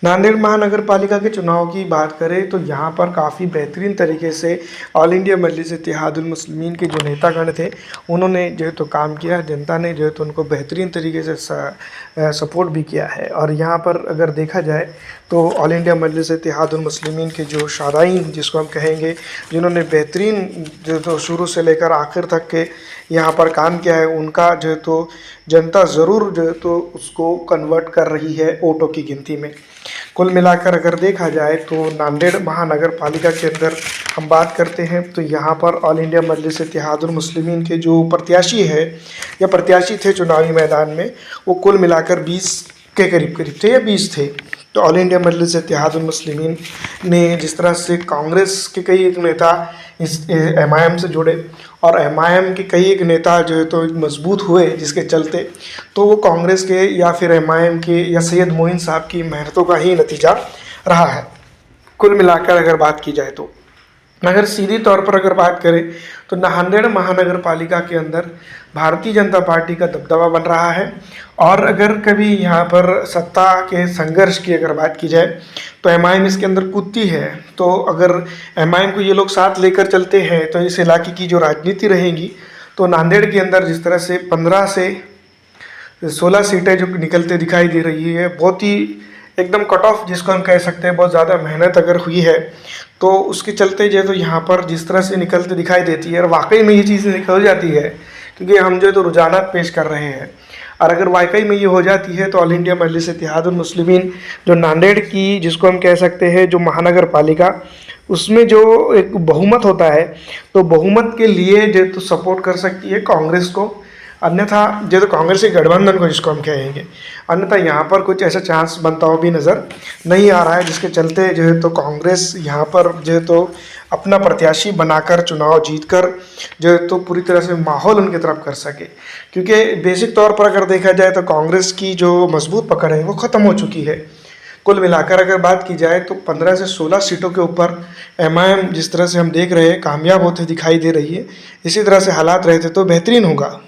नांदेड़ महानगर पालिका के चुनाव की बात करें तो यहाँ पर काफ़ी बेहतरीन तरीके से ऑल इंडिया मजलिस इत्तेहादुल मुस्लिमीन के जो नेतागण थे उन्होंने जो है तो काम किया। जनता ने जो है तो उनको बेहतरीन तरीके से सपोर्ट भी किया है। और यहाँ पर अगर देखा जाए तो ऑल इंडिया मजलिस इत्तेहादुल मुस्लिमीन के जो शाराइन जिसको हम कहेंगे, जिन्होंने बेहतरीन जो तो शुरू से लेकर आखिर तक के यहाँ पर काम किया है, उनका जो है तो जनता ज़रूर जो है तो उसको कन्वर्ट कर रही है वोटों की गिनती में। कुल मिलाकर अगर देखा जाए तो नांदेड़ महानगर पालिका के अंदर हम बात करते हैं तो यहाँ पर ऑल इंडिया मजलिस इत्तेहादुल मुस्लिमीन के जो प्रत्याशी है या प्रत्याशी थे चुनावी मैदान में, वो कुल मिलाकर 20 के करीब करीब थे या 20 थे। तो ऑल इंडिया मजलिस इत्तेहादुल मुस्लिमीन ने जिस तरह से कांग्रेस के कई एक नेता इस एमआईएम से जुड़े और एमआईएम के कई एक नेता जो है तो मजबूत हुए, जिसके चलते तो वो कांग्रेस के या फिर एमआईएम के या सैयद मोइन साहब की मेहनतों का ही नतीजा रहा है। कुल मिलाकर अगर बात की जाए तो अगर सीधी तौर पर अगर बात करें तो नांदेड़ महानगर पालिका के अंदर भारतीय जनता पार्टी का दबदबा बन रहा है। और अगर कभी यहाँ पर सत्ता के संघर्ष की अगर बात की जाए तो एमआईएम इसके अंदर कूदती है। तो अगर एमआईएम को ये लोग साथ लेकर चलते हैं तो इस इलाके की जो राजनीति रहेगी तो नांदेड़ के अंदर जिस तरह से 15 से 16 सीटें जो निकलते दिखाई दे रही है, बहुत ही एकदम कट ऑफ जिसको हम कह सकते हैं, बहुत ज़्यादा मेहनत अगर हुई है तो उसके चलते जो है तो यहाँ पर जिस तरह से निकलते दिखाई देती है और वाकई में ये चीज़ निकल जाती है, क्योंकि हम जो है तो रुझानात पेश कर रहे हैं। और अगर वाकई में ये हो जाती है तो ऑल इंडिया मजलिस इत्तेहादुल मुस्लिमीन जो नांदेड़ की जिसको हम कह सकते हैं जो महानगर पालिका, उसमें जो एक बहुमत होता है तो बहुमत के लिए जो तो सपोर्ट कर सकती है कांग्रेस को, अन्यथा जो तो कांग्रेस के गठबंधन को जिसको हम कहेंगे। अन्यथा यहाँ पर कुछ ऐसा चांस बनता हुआ भी नज़र नहीं आ रहा है, जिसके चलते जो है तो कांग्रेस यहाँ पर जो है तो अपना प्रत्याशी बनाकर चुनाव जीतकर जो है तो पूरी तरह से माहौल उनकी तरफ कर सके। क्योंकि बेसिक तौर पर अगर देखा जाए तो कांग्रेस की जो मजबूत पकड़ है वो ख़त्म हो चुकी है। कुल मिलाकर अगर बात की जाए तो 15 से 16 सीटों के ऊपर एमआईएम जिस तरह से हम देख रहे हैं कामयाब होते दिखाई दे रही है। इसी तरह से हालात रहते तो बेहतरीन होगा।